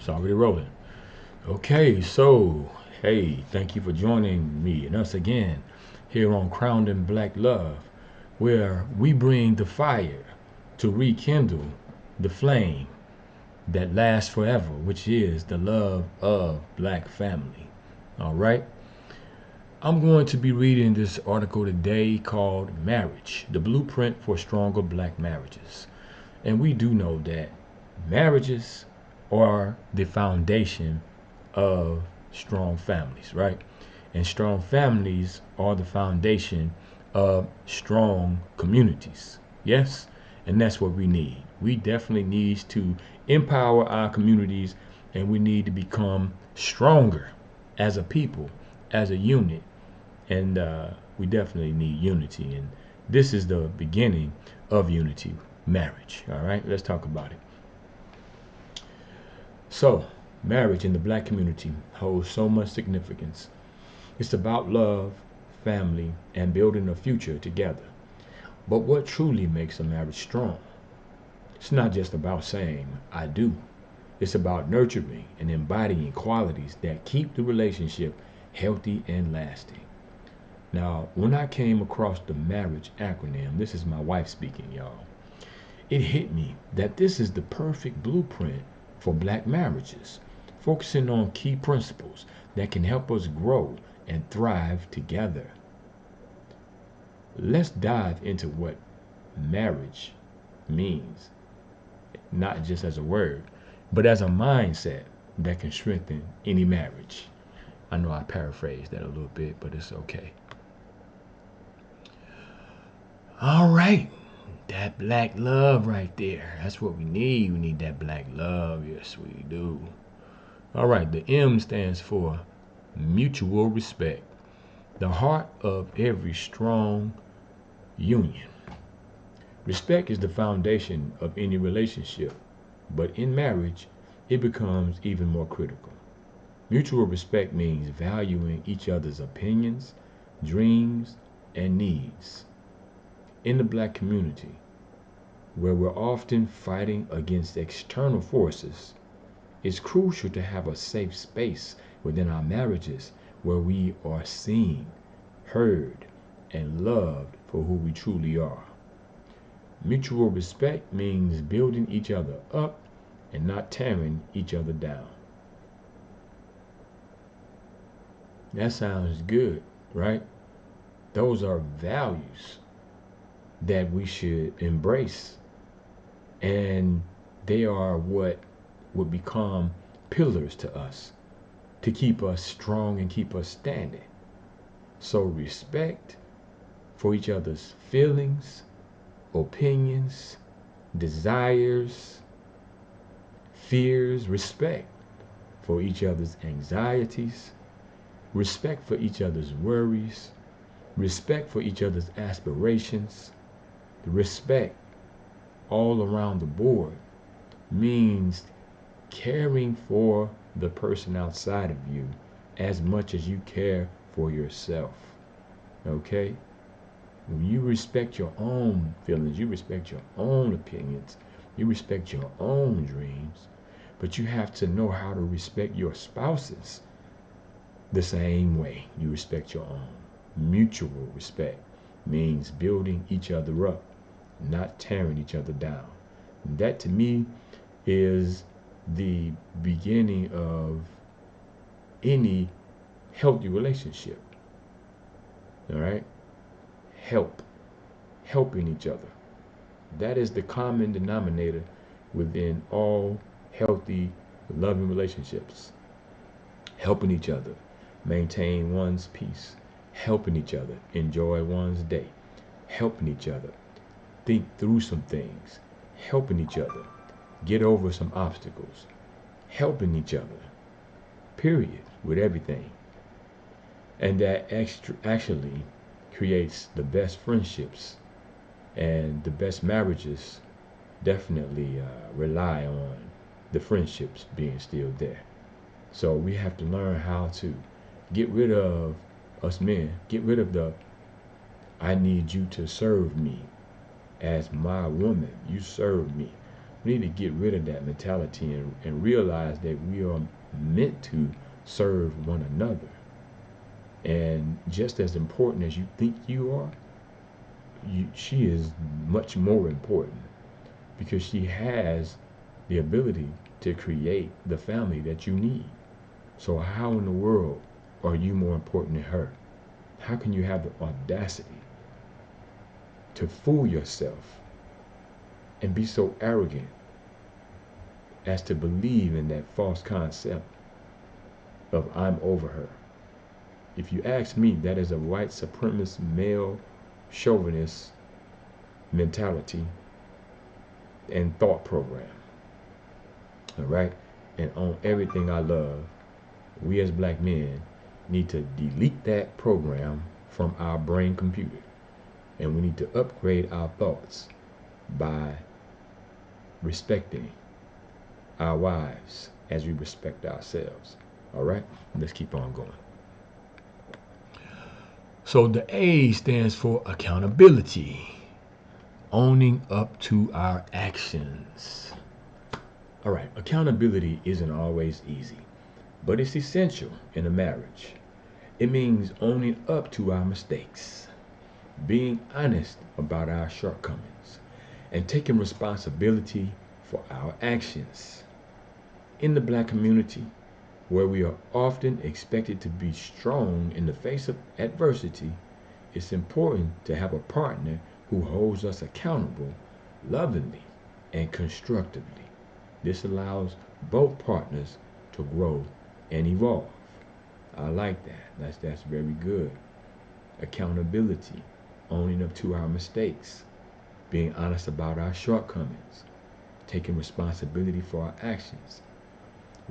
It's already rolling. Okay, so hey, thank you for joining me and us again here on Crowned in Black Love, where we bring the fire to rekindle the flame that lasts forever, which is the love of black family. All right. I'm going to be reading this article today called Marriage, the Blueprint for Stronger Black Marriages. And we do know that marriages are the foundation of strong families, right? And strong families are the foundation of strong communities. Yes? And that's what we need. We definitely need to empower our communities, and we need to become stronger as a people, as a unit. And we definitely need unity. And this is the beginning of unity, marriage. All right, let's talk about it. So, marriage in the black community holds so much significance. It's about love, family, and building a future together. But what truly makes a marriage strong? It's not just about saying, I do. It's about nurturing and embodying qualities that keep the relationship healthy and lasting. Now, when I came across the marriage acronym, this is my wife speaking, y'all, it hit me that this is the perfect blueprint for black marriages, focusing on key principles that can help us grow and thrive together. Let's dive into what marriage means, not just as a word, but as a mindset that can strengthen any marriage. I know I paraphrased that a little bit, but it's okay. All right. That black love right there. That's what we need. We need that black love. Yes, we do. All right. The M stands for mutual respect, the heart of every strong union. Respect is the foundation of any relationship, but in marriage, it becomes even more critical. Mutual respect means valuing each other's opinions, dreams, and needs. In the black community, where we're often fighting against external forces, it's crucial to have a safe space within our marriages where we are seen, heard, and loved for who we truly are. Mutual respect means building each other up and not tearing each other down. That sounds good, right? Those are values that we should embrace, and they are what would become pillars to us to keep us strong and keep us standing. So respect for each other's feelings, opinions, desires, fears, respect for each other's anxieties, respect for each other's worries, respect for each other's aspirations. The respect all around the board means caring for the person outside of you as much as you care for yourself. Okay? When you respect your own feelings, you respect your own opinions, you respect your own dreams, but you have to know how to respect your spouses the same way you respect your own. Mutual respect means building each other up, not tearing each other down. And that to me is the beginning of any healthy relationship. All right? Helping each other. That is the common denominator within all healthy, loving relationships. Helping each other maintain one's peace, helping each other enjoy one's day, helping each other think through some things, helping each other get over some obstacles, helping each other, period, with everything. And that actually creates the best friendships, and the best marriages definitely rely on the friendships being still there. So we have to learn how to get rid of us men, get rid of the I need you to serve me as my woman. You serve me. We need to get rid of that mentality and realize that we are meant to serve one another. And just as important as you think you are, she is much more important because she has the ability to create the family that you need. So how in the world are you more important than her? How can you have the audacity to fool yourself and be so arrogant as to believe in that false concept of I'm over her? If you ask me, that is a white supremacist, male chauvinist mentality and thought program. All right? And on everything I love, we as black men need to delete that program from our brain computer. And we need to upgrade our thoughts by respecting our wives as we respect ourselves. All right? Let's keep on going. So the A stands for accountability, owning up to our actions. All right, accountability isn't always easy, but it's essential in a marriage. It means owning up to our mistakes, being honest about our shortcomings, and taking responsibility for our actions. In the black community, where we are often expected to be strong in the face of adversity, it's important to have a partner who holds us accountable lovingly and constructively. This allows both partners to grow and evolve. I like that. That's very good. Accountability, owning up to our mistakes, being honest about our shortcomings, taking responsibility for our actions.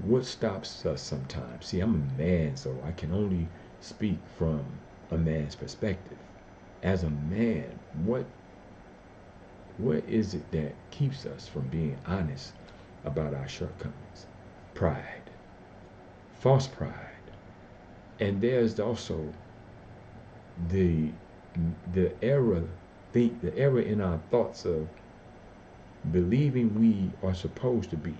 What stops us sometimes? See, I'm a man, so I can only speak from a man's perspective. As a man, what is it that keeps us from being honest about our shortcomings? Pride, false pride. And there's also the error in our thoughts of believing we are supposed to be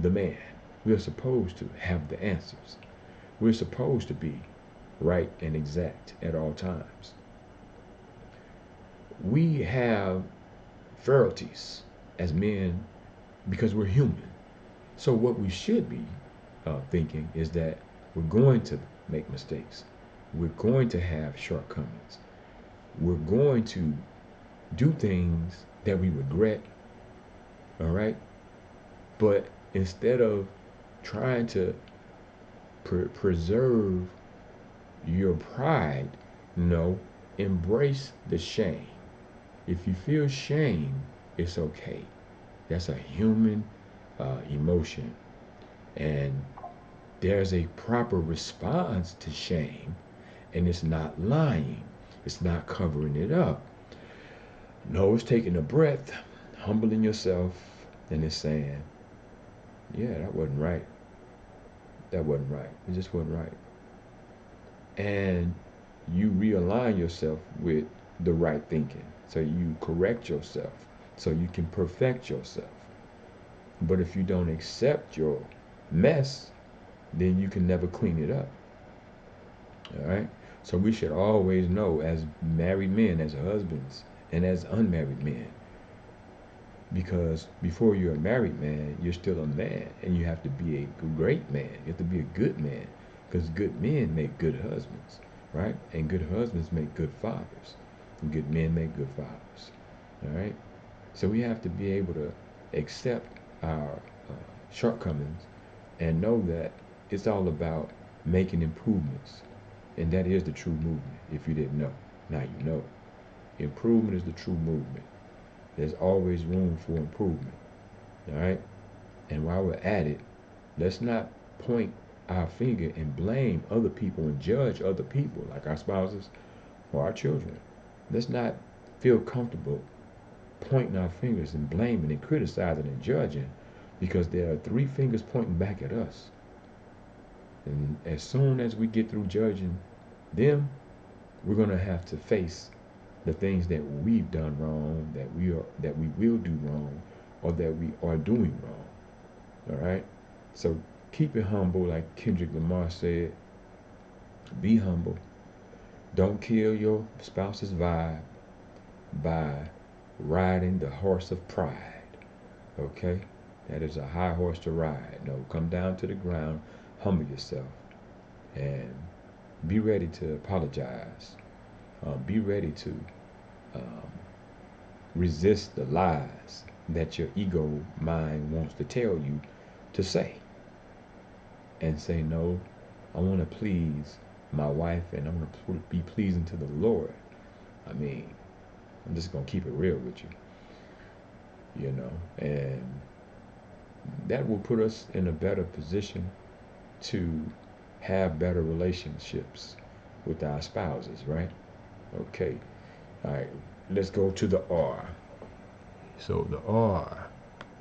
the man. We're supposed to have the answers. We're supposed to be right and exact at all times. We have frailties as men because we're human. So what we should be thinking is that we're going to make mistakes. We're going to have shortcomings. We're going to do things that we regret. All right? But instead of trying to preserve your pride, no, embrace the shame. If you feel shame, it's okay. That's a human emotion. And there's a proper response to shame, and it's not lying. It's not covering it up. No, it's taking a breath, humbling yourself, and it's saying, yeah, that wasn't right. That wasn't right. It just wasn't right. And you realign yourself with the right thinking. So you correct yourself so you can perfect yourself. But if you don't accept your mess, then you can never clean it up. All right? So we should always know, as married men, as husbands, and as unmarried men, because before you're a married man, you're still a man, and you have to be a great man. You have to be a good man, because good men make good husbands, right? And good husbands make good fathers, and good men make good fathers. All right? So we have to be able to accept our shortcomings and know that it's all about making improvements. And that is the true movement, if you didn't know. Now you know. Improvement is the true movement. There's always room for improvement. All right? And while we're at it, let's not point our finger and blame other people and judge other people, like our spouses or our children. Let's not feel comfortable pointing our fingers and blaming and criticizing and judging, because there are three fingers pointing back at us. And as soon as we get through judging them, we're going to have to face the things that we've done wrong, that we will do wrong, or that we are doing wrong. All right. So keep it humble, like Kendrick Lamar said. Be humble. Don't kill your spouse's vibe by riding the horse of pride. Okay? That is a high horse to ride. No, come down to the ground, humble yourself, and be ready to apologize. Be ready to um, resist the lies that your ego mind wants to tell you to say. And say, no, I want to please my wife and I want to be pleasing to the Lord. I mean, I'm just going to keep it real with you know, and that will put us in a better position to have better relationships with our spouses, right? Okay. All right. Let's go to the R. So the R,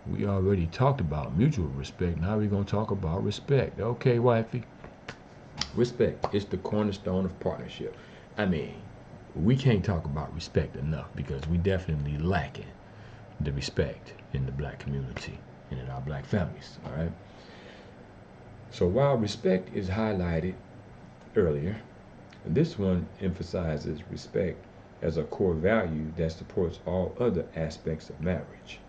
we already talked about mutual respect. Now we're going to talk about respect. Okay, wifey. Respect is the cornerstone of partnership. I mean, we can't talk about respect enough because we definitely lacking the respect in the black community and in our black families, all right? So while respect is highlighted earlier, this one emphasizes respect as a core value that supports all other aspects of marriage.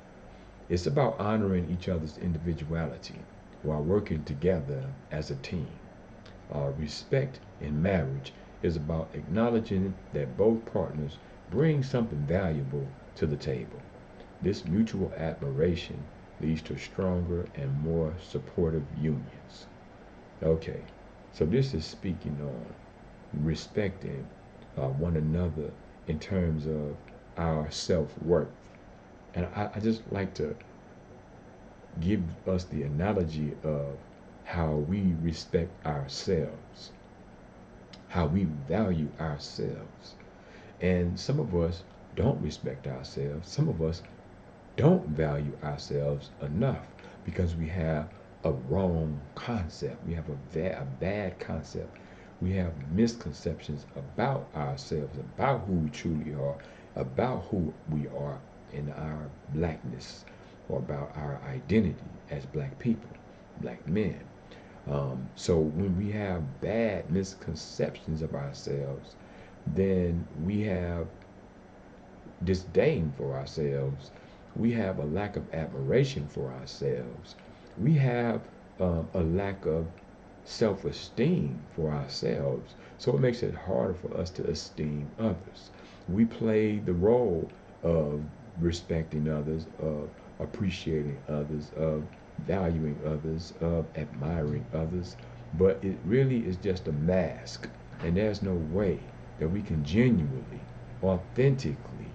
It's about honoring each other's individuality while working together as a team. Respect in marriage is about acknowledging that both partners bring something valuable to the table. This mutual admiration leads to stronger and more supportive unions. Okay, so this is speaking on respecting one another in terms of our self-worth. And I just like to give us the analogy of how we respect ourselves, how we value ourselves. And some of us don't respect ourselves. Some of us don't value ourselves enough because we have a wrong concept. We have a bad concept. We have misconceptions about ourselves, about who we truly are, about who we are in our blackness, or about our identity as black people, black men. So when we have bad misconceptions of ourselves, then we have disdain for ourselves. We have a lack of admiration for ourselves. We have a lack of self-esteem for ourselves. So it makes it harder for us to esteem others. We play the role of respecting others, of appreciating others, of valuing others, of admiring others, but it really is just a mask. And there's no way that we can genuinely, authentically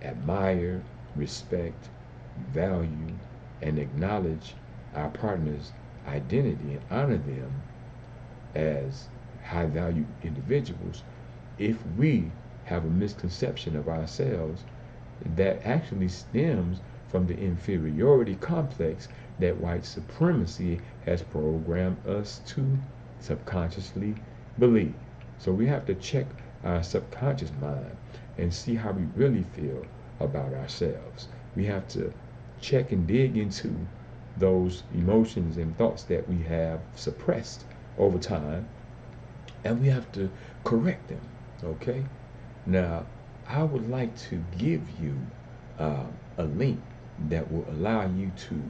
admire, respect, value, and acknowledge our partner's identity and honor them as high value individuals if we have a misconception of ourselves that actually stems from the inferiority complex that white supremacy has programmed us to subconsciously believe. So we have to check our subconscious mind and see how we really feel about ourselves. We have to check and dig into those emotions and thoughts that we have suppressed over time, and we have to correct them. Okay? Now, I would like to give you a link that will allow you to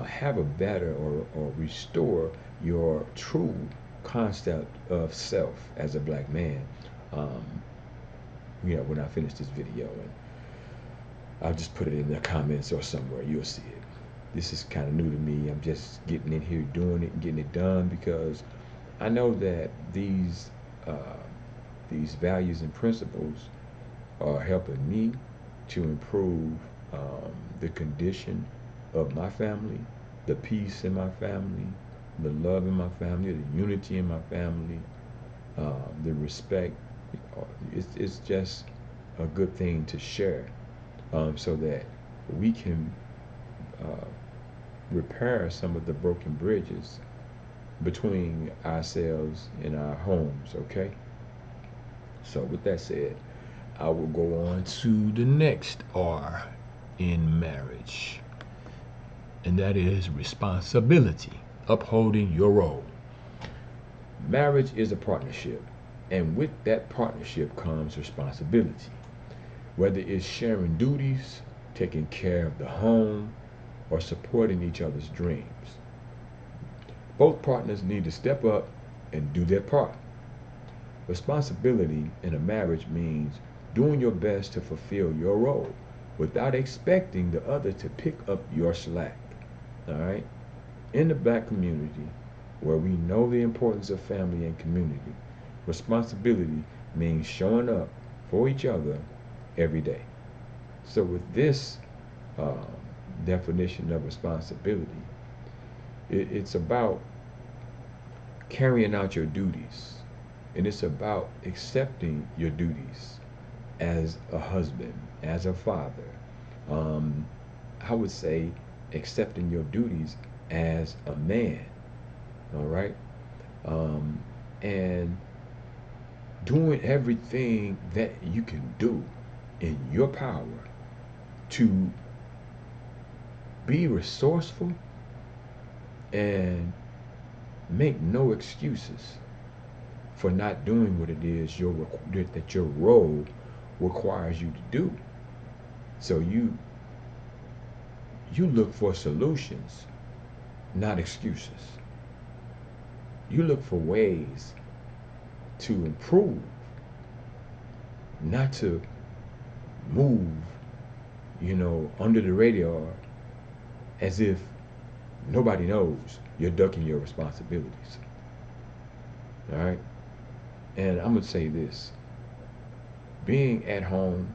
have a better or restore your true concept of self as a black man. Um, when I finish this video, and I'll just put it in the comments or somewhere, you'll see it. This is kind of new to me. I'm just getting in here, doing it, and getting it done because I know that these values and principles are helping me to improve the condition of my family, the peace in my family, the love in my family, the unity in my family, the respect. It's just a good thing to share, so that we can repair some of the broken bridges between ourselves and our homes, okay? So with that said, I will go on to the next R in marriage. and that is responsibility, upholding your role. Marriage is a partnership, and with that partnership comes responsibility. Whether it's sharing duties, taking care of the home, or supporting each other's dreams, both partners need to step up and do their part. Responsibility in a marriage means doing your best to fulfill your role without expecting the other to pick up your slack. All right? In the black community, where we know the importance of family and community, responsibility means showing up for each other every day. So, with this um, definition of responsibility, it's about carrying out your duties, and it's about accepting your duties as a husband, as a father. Um, I would say accepting your duties as a man, all right? Um, and doing everything that you can do in your power to be resourceful and make no excuses for not doing what it is that your role requires you to do. So you look for solutions, not excuses. You look for ways to improve, not to move, under the radar as if nobody knows you're ducking your responsibilities. All right? And I'm going to say this, being at home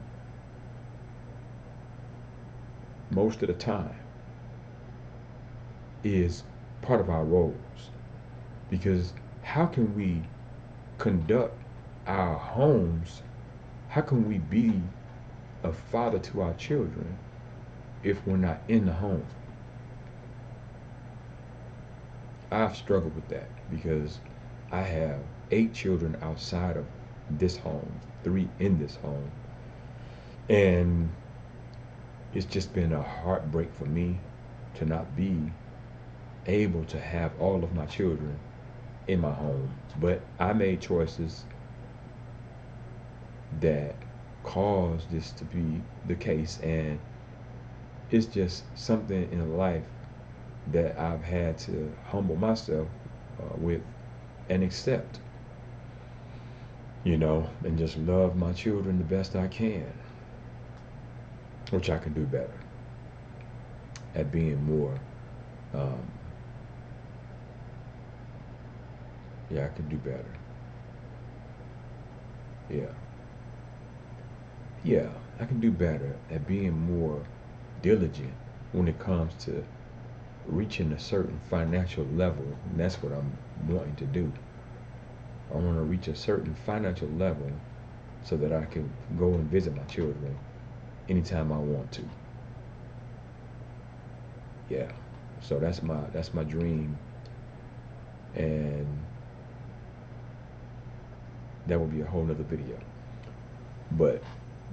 most of the time is part of our roles, because how can we conduct our homes? How can we be a father to our children if we're not in the home? I've struggled with that because I have 8 children outside of this home, 3 in this home, and it's just been a heartbreak for me to not be able to have all of my children in my home. But I made choices that caused this to be the case, and it's just something in life that I've had to humble myself with and accept, and just love my children the best I can, which I can do better at being more. Um, yeah, I can do better. Yeah, yeah, I can do better at being more diligent when it comes to reaching a certain financial level, and that's what I'm wanting to do. I want to reach a certain financial level so that I can go and visit my children anytime I want to. Yeah. So that's my dream, and that will be a whole nother video. But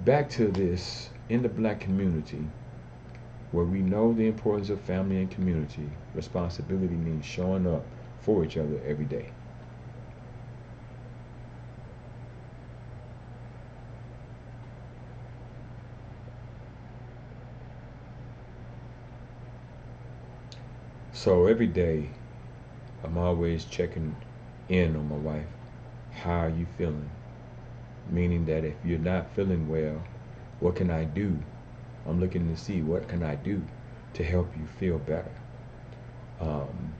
back to this, in the black community, where we know the importance of family and community, responsibility means showing up for each other every day. So every day, I'm always checking in on my wife. How are you feeling? Meaning that if you're not feeling well, what can I do? I'm looking to see what can I do to help you feel better. Um,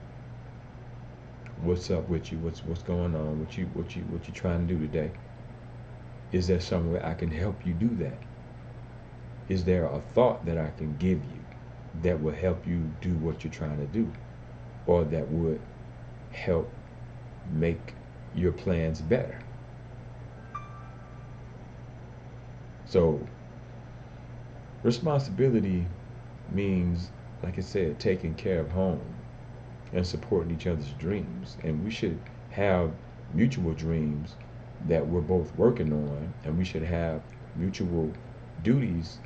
what's up with you? What's going on? What you trying to do today? Is there some way I can help you do that? Is there a thought that I can give you that will help you do what you're trying to do, or that would help make your plans better? So responsibility means, like I said, taking care of home and supporting each other's dreams. And we should have mutual dreams that we're both working on, and we should have mutual duties,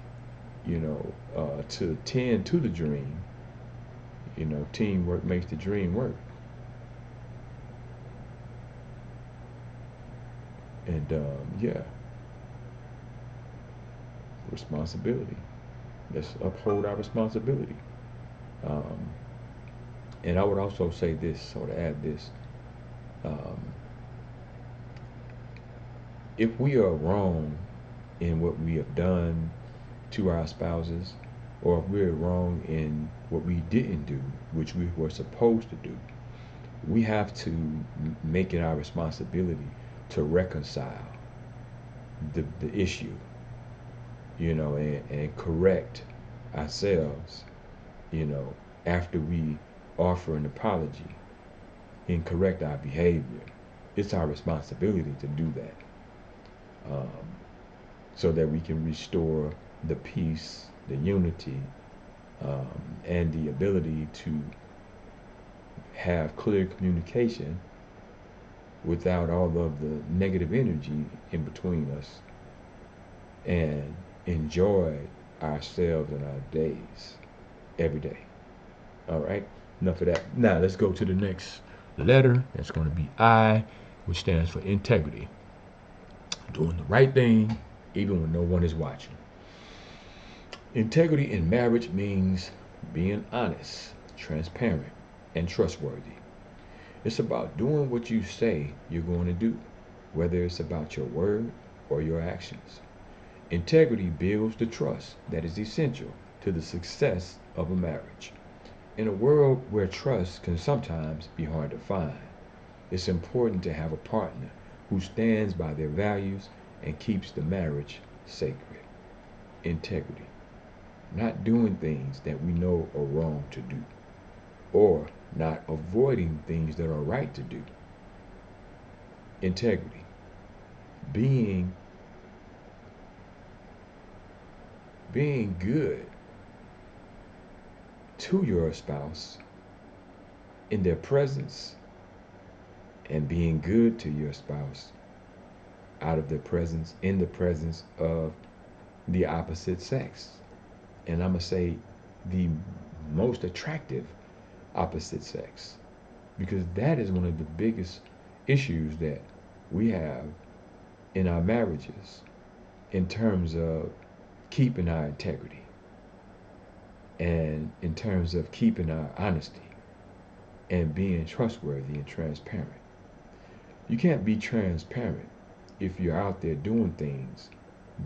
to tend to the dream Teamwork makes the dream work. And yeah, responsibility. Let's uphold our responsibility. Um, and I would also say this, or to add this, um, if we are wrong in what we have done to our spouses, or if we're wrong in what we didn't do, which we were supposed to do, we have to make it our responsibility to reconcile the issue, and correct ourselves, you know, after we offer an apology and correct our behavior. It's our responsibility to do that, um, so that we can restore the peace, the unity, and the ability to have clear communication without all of the negative energy in between us, and enjoy ourselves and our days every day. All right, enough of that. Now let's go to the next letter. That's going to be I, which stands for integrity. Doing the right thing even when no one is watching. Integrity in marriage means being honest, transparent, and trustworthy. It's about doing what you say you're going to do, whether it's about your word or your actions. Integrity builds the trust that is essential to the success of a marriage. In a world where trust can sometimes be hard to find, it's important to have a partner who stands by their values and keeps the marriage sacred. Integrity. Not doing things that we know are wrong to do, or not avoiding things that are right to do. Integrity. Being being good to your spouse in their presence, and being good to your spouse out of their presence, in the presence of the opposite sex. And I'm going to say the most attractive opposite sex, because that is one of the biggest issues that we have in our marriages in terms of keeping our integrity and in terms of keeping our honesty and being trustworthy and transparent. You can't be transparent if you're out there doing things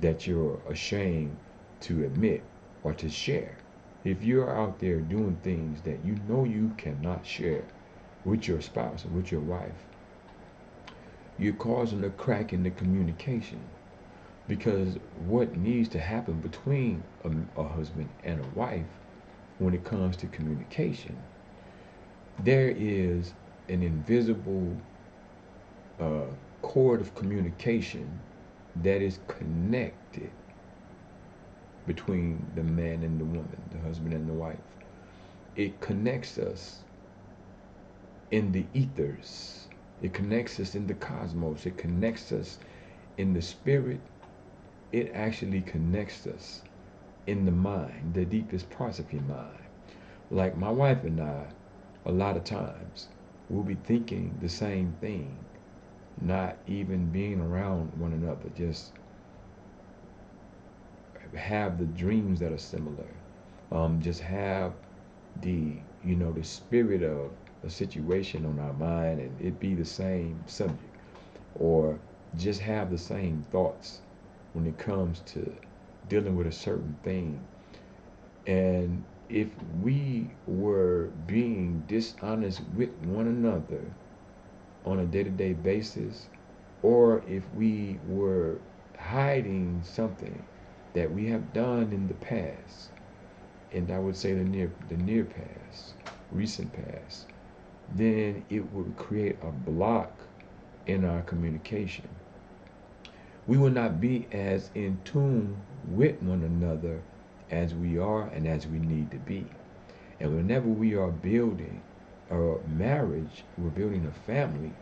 that you're ashamed to admit or to share. If you're out there doing things that you know you cannot share with your spouse or with your wife, you're causing a crack in the communication. Because what needs to happen between a husband and a wife when it comes to communication, there is an invisible uh, cord of communication that is connected between the man and the woman, the husband and the wife. It connects us in the ethers. It connects us in the cosmos. It connects us in the spirit. It actually connects us in the mind, the deepest parts of your mind. Like my wife and I, a lot of times, we'll be thinking the same thing, not even being around one another, just have the dreams that are similar. Just have the spirit of a situation on our mind, and it be the same subject, or just have the same thoughts when it comes to dealing with a certain thing. And if we were being dishonest with one another on a day-to-day basis, or if we were hiding something that we have done in the past, and I would say the near past, recent past, then it would create a block in our communication. We will not be as in tune with one another as we are and as we need to be. And whenever we are building a marriage, we're building a family,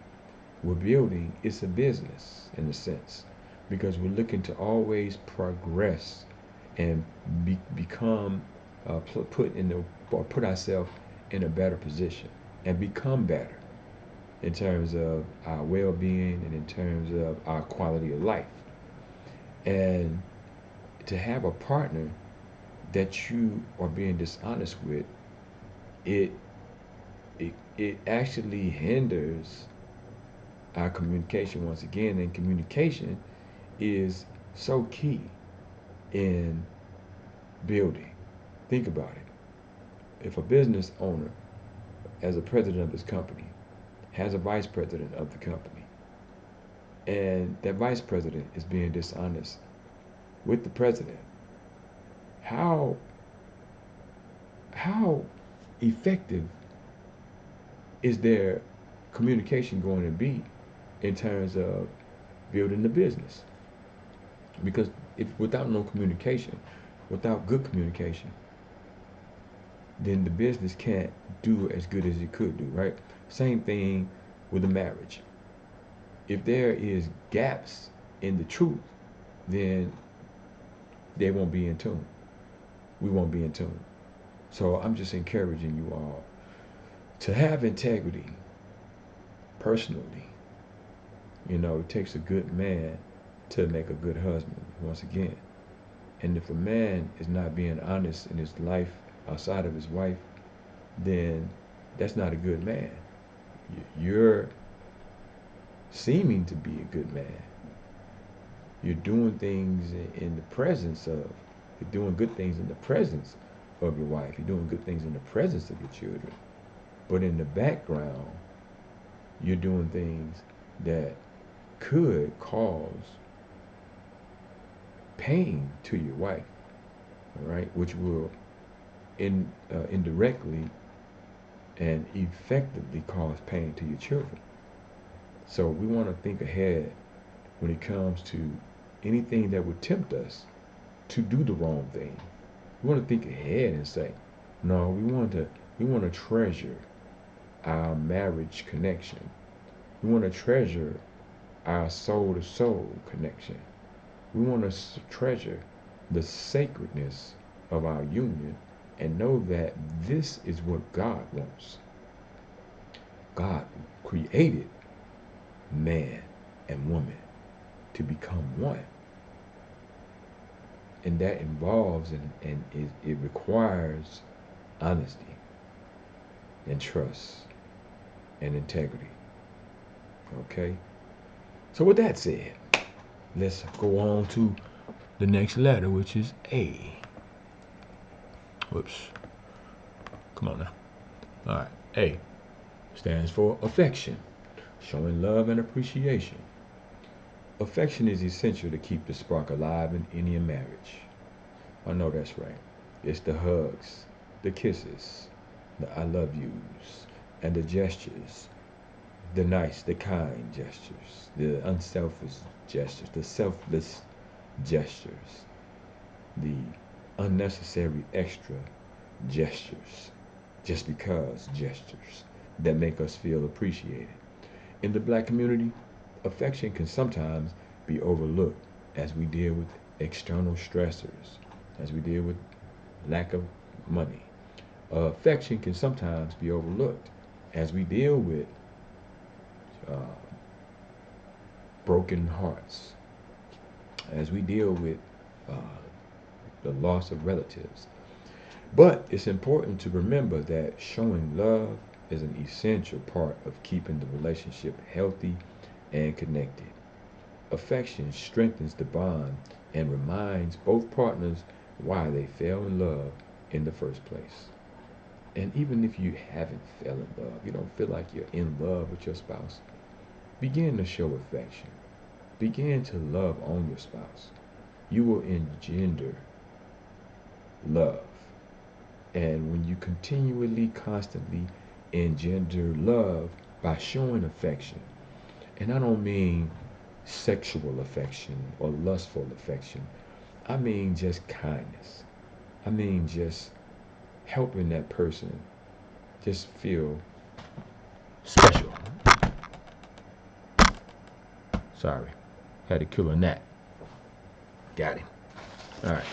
we're building, it's a business in a sense, because we're looking to always progress and become put in the or put ourselves in a better position and become better in terms of our well-being and in terms of our quality of life. And to have a partner that you are being dishonest with, it it actually hinders our communication once again. And communication is so key in building. Think about it. If a business owner, as a president of his company, has a vice president of the company, and that vice president is being dishonest with the president, how how effective is their communication going to be in terms of building the business? Because if without no communication, without good communication, then the business can't do as good as it could do, right? Same thing with a marriage. If there is gaps in the truth, then they won't be in tune. We won't be in tune. So I'm just encouraging you all to have integrity personally. You know, it takes a good man to make a good husband, once again. And if a man is not being honest in his life outside of his wife, then that's not a good man. You're seeming to be a good man. You're doing things in the presence of, you're doing good things in the presence of your wife. You're doing good things in the presence of your children. But in the background, you're doing things that could cause pain to your wife, all right, which will indirectly and effectively cause pain to your children. So we want to think ahead when it comes to anything that would tempt us to do the wrong thing. We want to think ahead and say, no, we want to treasure our marriage connection. We want to treasure our soul to soul connection. We want to treasure the sacredness of our union and know that this is what God wants. God created man and woman to become one. And that involves and it requires honesty and trust and integrity. Okay? So with that said, let's go on to the next letter, which is A. Whoops. Come on now. All right. A stands for affection, showing love and appreciation. Affection is essential to keep the spark alive in any marriage. I know that's right. It's the hugs, the kisses, the I love yous, and the gestures, the nice, the kind gestures, the unselfish gestures, the selfless gestures, the unnecessary extra gestures, just because gestures that make us feel appreciated. In the black community, affection can sometimes be overlooked as we deal with external stressors, as we deal with lack of money. Affection can sometimes be overlooked as we deal with uh, broken hearts, as we deal with uh, the loss of relatives. But it's important to remember that showing love is an essential part of keeping the relationship healthy and connected. Affection strengthens the bond and reminds both partners why they fell in love in the first place. And even if you haven't fell in love, you don't feel like you're in love with your spouse, begin to show affection. Begin to love on your spouse. You will engender love. And when you continually, constantly engender love by showing affection, and I don't mean sexual affection or lustful affection, I mean just kindness. I mean just helping that person just feel special. Sorry, had to kill a gnat. Got him. All right.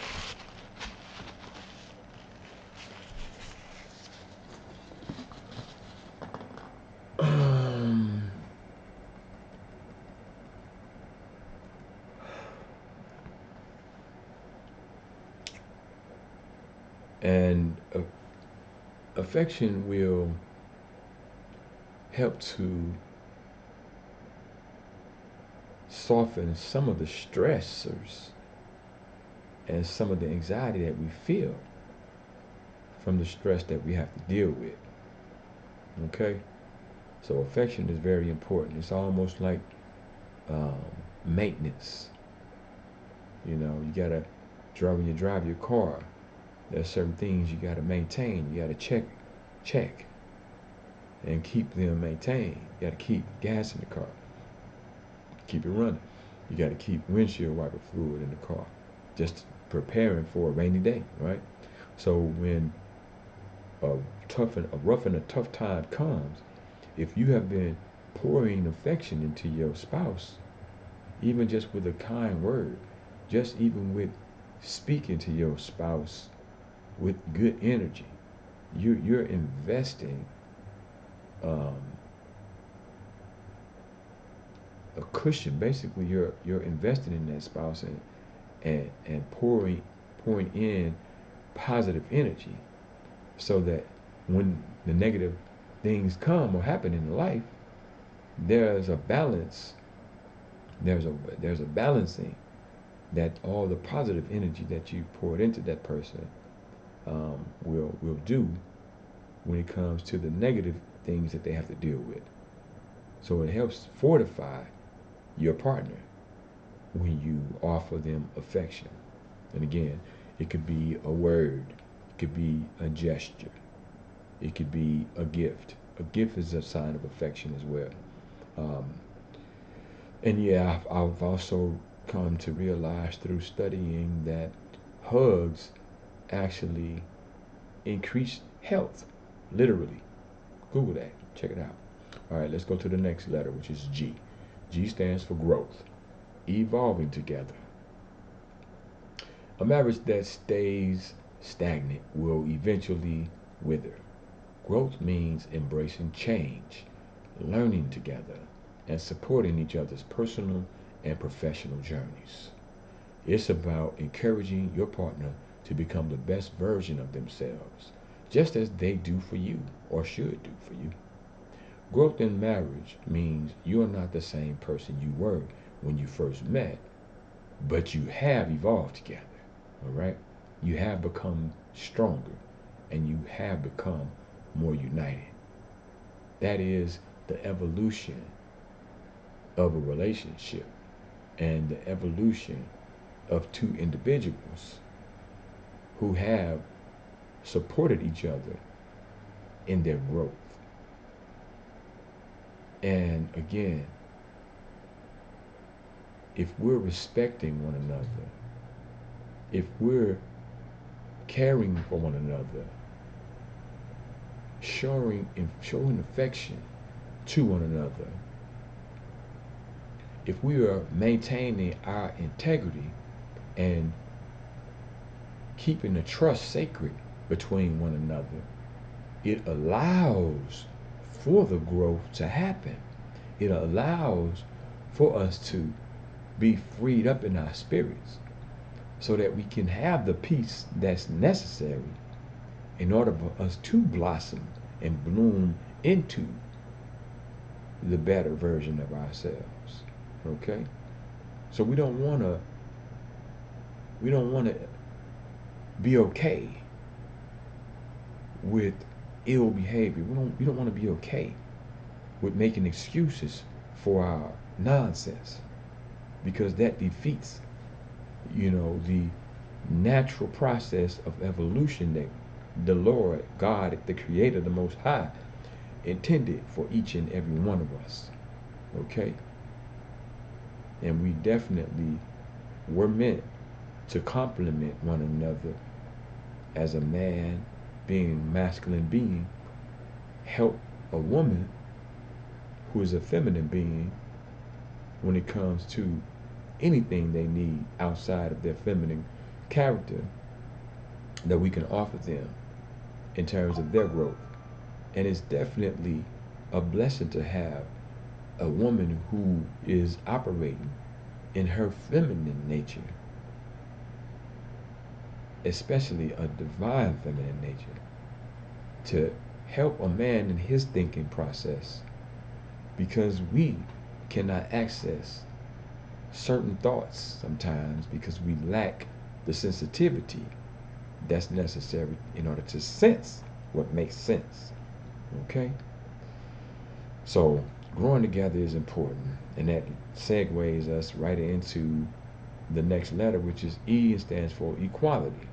And affection will help to soften some of the stressors and some of the anxiety that we feel from the stress that we have to deal with. Okay? So affection is very important. It's almost like um, maintenance. You know, you gotta when you drive your car, there's certain things you gotta maintain. You gotta check, and keep them maintained. You gotta keep gas in the car, keep it running. You gotta keep windshield wiper fluid in the car, just preparing for a rainy day, right? So when a rough and a tough time comes, if you have been pouring affection into your spouse, even just with a kind word, just even with speaking to your spouse with good energy, you're investing um, a cushion. Basically, you're investing in that spouse and pouring in positive energy, so that when the negative things come or happen in life, there's a balance. There's a balancing that all the positive energy that you poured into that person will do when it comes to the negative things that they have to deal with. So it helps fortify your partner when you offer them affection. And again, it could be a word, it could be a gesture, it could be a gift. A gift is a sign of affection as well. Um, and yeah, I've also come to realize through studying that hugs actually increase health, literally. Google that, check it out. All right, let's go to the next letter, which is G. G stands for growth, evolving together. A marriage that stays stagnant will eventually wither. Growth means embracing change, learning together, and supporting each other's personal and professional journeys. It's about encouraging your partner to become the best version of themselves, just as they do for you or should do for you. Growth in marriage means you are not the same person you were when you first met, but you have evolved together. All right? You have become stronger and you have become more united. That is the evolution of a relationship and the evolution of two individuals who have supported each other in their growth. And again, if we're respecting one another, if we're caring for one another, showing affection to one another, if we are maintaining our integrity and keeping the trust sacred between one another, it allows for the growth to happen. It allows for us to be freed up in our spirits so that we can have the peace that's necessary in order for us to blossom and bloom into the better version of ourselves. Okay? So we don't want to be okay with ill behavior. We don't want to be okay with making excuses for our nonsense, because that defeats, the natural process of evolution that the Lord God, the Creator, the Most High, intended for each and every one of us. Okay? And we definitely were meant to complement one another as a man, being masculine being, help a woman who is a feminine being when it comes to anything they need outside of their feminine character, that we can offer them in terms of their growth. And it's definitely a blessing to have a woman who is operating in her feminine nature especially a divine feminine nature, to help a man in his thinking process, because we cannot access certain thoughts sometimes because we lack the sensitivity that's necessary in order to sense what makes sense. Okay? So, growing together is important, and that segues us right into the next letter, which is E, and stands for equality.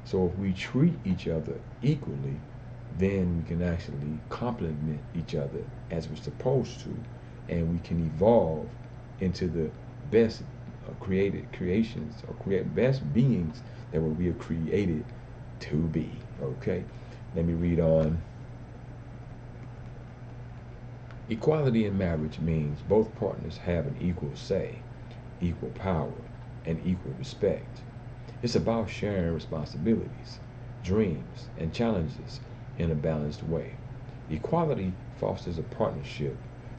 So, if we treat each other equally, then we can actually complement each other as we're supposed to, and we can evolve into the best created creations, or create best beings that we are created to be. Okay, let me read on. Equality in marriage means both partners have an equal say, equal power, and equal respect. It's about sharing responsibilities, dreams, and challenges in a balanced way. Equality fosters a partnership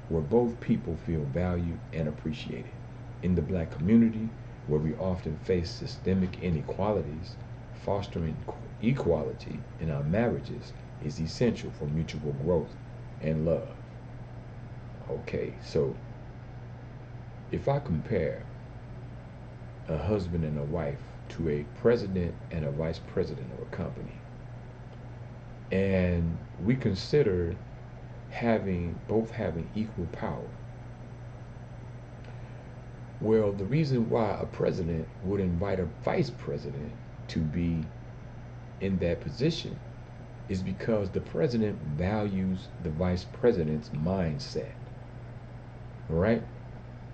where both people feel valued and appreciated. In the black community, where we often face systemic inequalities, fostering equality in our marriages is essential for mutual growth and love. Okay, so if I compare a husband and a wife to a president and a vice president of a company, and we consider having equal power. Well, the reason why a president would invite a vice president to be in that position is because the president values the vice president's mindset, right?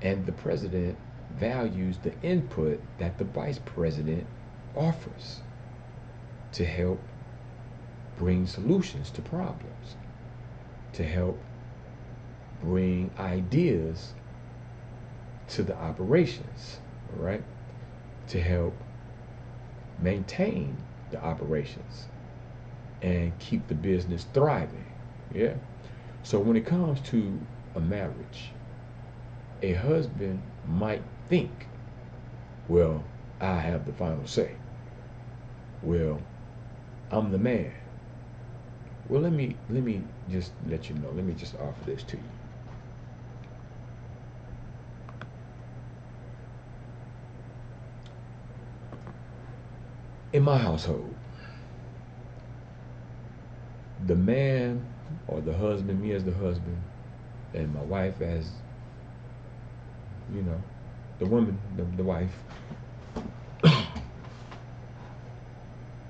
And the president values the input that the vice president offers to help bring solutions to problems, to help bring ideas to the operations, right? To help maintain the operations and keep the business thriving. Yeah. So when it comes to a marriage, a husband might think, well, I have the final say. Well, I'm the man. Well, let me just let you know. Let me just offer this to you. In my household, the man or the husband, me as the husband, and my wife as, the woman, the wife,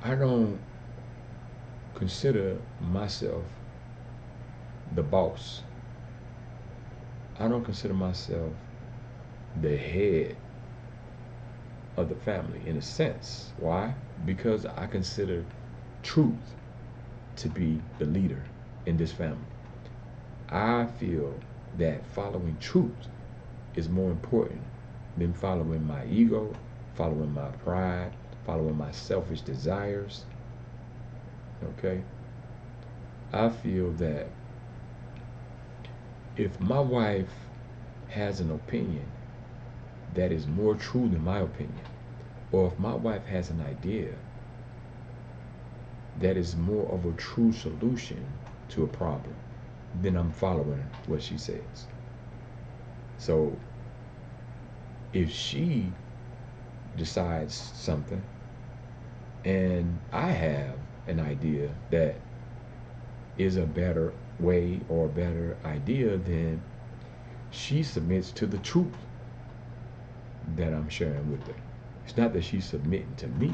I don't consider myself the boss. I don't consider myself the head of the family in a sense. Why? Because I consider truth to be the leader in this family. I feel that following truth is more important than following my ego, following my pride, following my selfish desires. Okay? I feel that if my wife has an opinion that is more true than my opinion, or if my wife has an idea that is more of a true solution to a problem, then I'm following what she says. So if she decides something and I have an idea that is a better way or a better idea, then she submits to the truth that I'm sharing with her. It's not that she's submitting to me.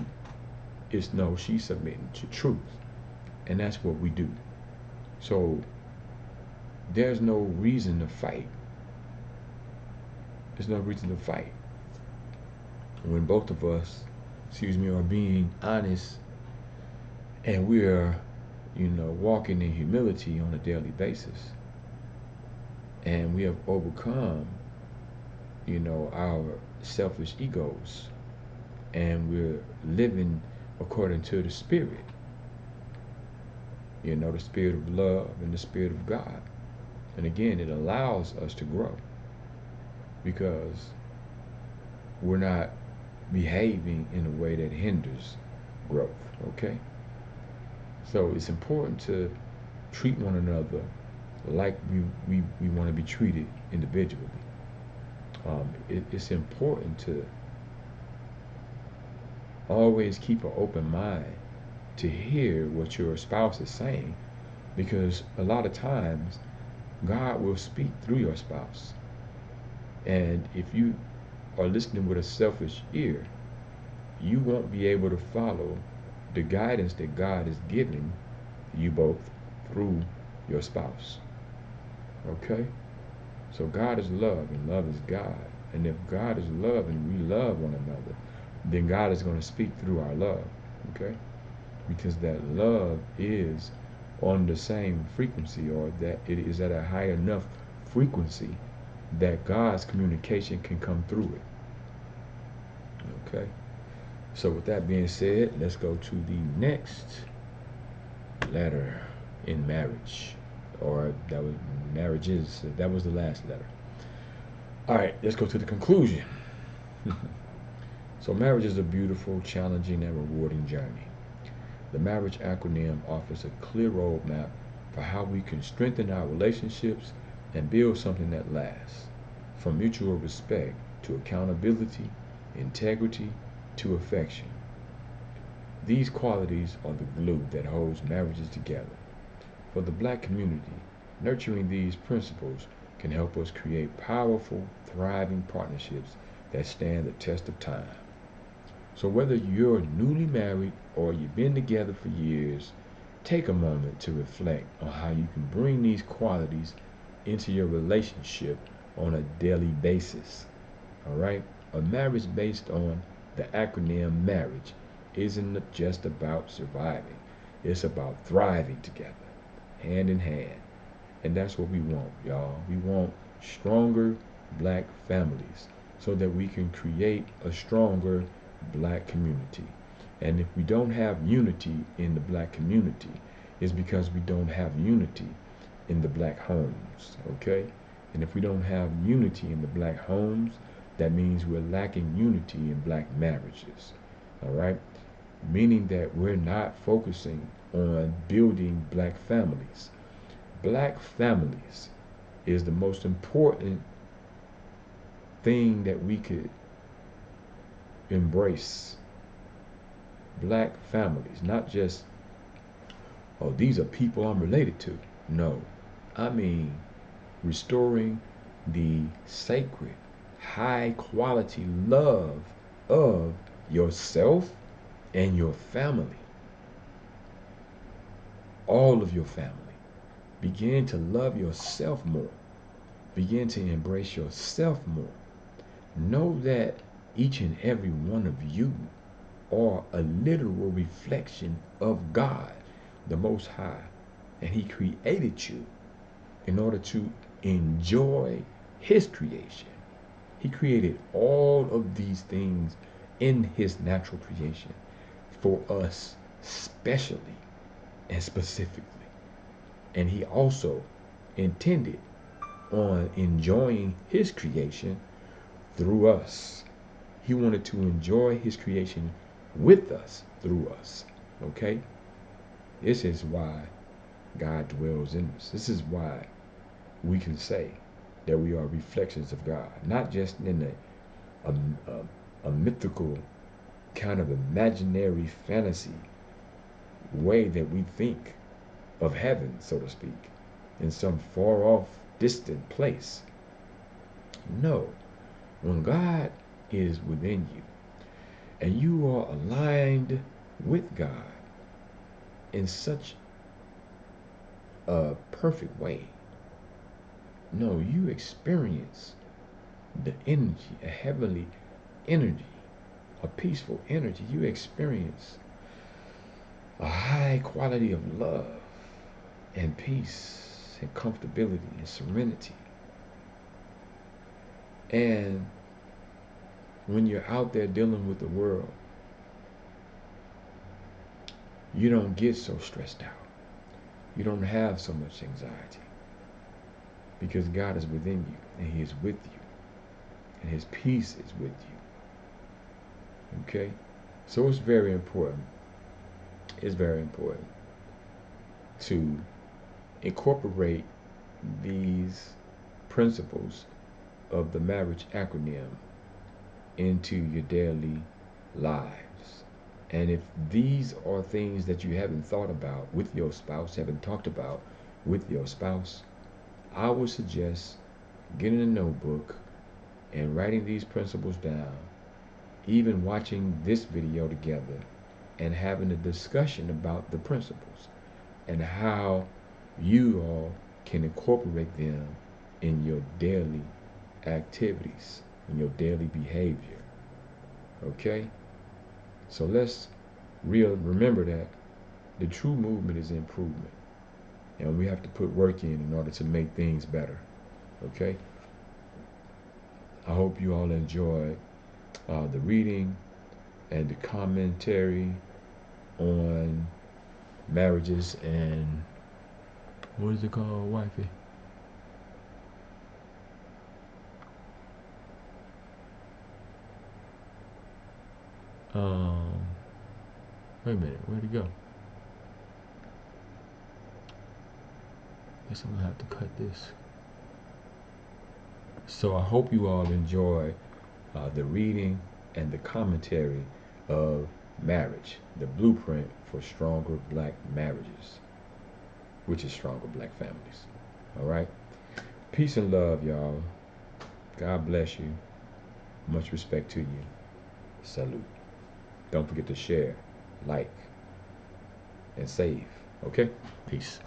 It's no, she's submitting to truth. And that's what we do. So there's no reason to fight. There's no reason to fight. When both of us, are being honest, and we're, walking in humility on a daily basis, and we have overcome, our selfish egos, and we're living according to the Spirit, the Spirit of love and the Spirit of God. And again, it allows us to grow because we're not behaving in a way that hinders growth. Okay? So it's important to treat one another like we want to be treated individually. It's important to always keep an open mind to hear what your spouse is saying, because a lot of times God will speak through your spouse. And if you are listening with a selfish ear, you won't be able to follow the guidance that God is giving you both through your spouse. Okay? So God is love and love is God. And if God is love and we love one another, then God is going to speak through our love. Okay? Because that love is on the same frequency, or that it is at a high enough frequency that God's communication can come through it. Okay? So with that being said, let's go to the next letter in marriage. Or that was marriages. That was the last letter. All right, let's go to the conclusion. So marriage is a beautiful, challenging, and rewarding journey. The marriage acronym offers a clear roadmap for how we can strengthen our relationships and build something that lasts, from mutual respect to accountability, integrity to affection. These qualities are the glue that holds marriages together. For the Black community, nurturing these principles can help us create powerful, thriving partnerships that stand the test of time. So whether you're newly married or you've been together for years, take a moment to reflect on how you can bring these qualities into your relationship on a daily basis. All right? A marriage based on the acronym marriage isn't just about surviving. It's about thriving together, hand in hand. And that's what we want, y'all. We want stronger Black families so that we can create a stronger Black community. And if we don't have unity in the Black community, it's because we don't have unity in the Black homes, okay? And if we don't have unity in the Black homes, that means we're lacking unity in Black marriages, all right? Meaning that we're not focusing on building Black families. Black families is the most important thing that we could embrace. Black families, not just, oh, these are people I'm related to. No, I mean restoring the sacred, high quality love of yourself and your family. All of your family. Begin to love yourself more. Begin to embrace yourself more. Know that each and every one of you are a literal reflection of God, the Most High. And He created you in order to enjoy His creation. He created all of these things in His natural creation for us specially and specifically. And He also intended on enjoying His creation through us. He wanted to enjoy His creation with us, through us. Okay? This is why God dwells in us. This is why we can say that we are reflections of God, not just in a mythical kind of imaginary fantasy way that we think of heaven, so to speak, in some far off, distant place. No, when God is within you and you are aligned with God in such a perfect way, no, you experience the energy, a heavenly energy, a peaceful energy. You experience a high quality of love and peace and comfortability and serenity. And when you're out there dealing with the world, you don't get so stressed out. You don't have so much anxiety because God is within you and He is with you and His peace is with you. Okay? So it's very important It's very important to incorporate these principles of the marriage acronym into your daily lives. And if these are things that you haven't thought about with your spouse, haven't talked about with your spouse, I would suggest getting a notebook and writing these principles down, even watching this video together and having a discussion about the principles and how you all can incorporate them in your daily activities, in your daily behavior. Okay? So let's remember that the true movement is improvement. And we have to put work in order to make things better. Okay? I hope you all enjoyed the reading and the commentary on marriages and what is it called, wifey? Wait a minute, where'd it go? Guess I'm gonna have to cut this. So I hope you all enjoy the reading and the commentary of Marriage, the blueprint for stronger black marriages, which is stronger black families. All right? Peace and love, y'all. God bless you. Much respect to you. Salute. Don't forget to share, like, and save. Okay? Peace.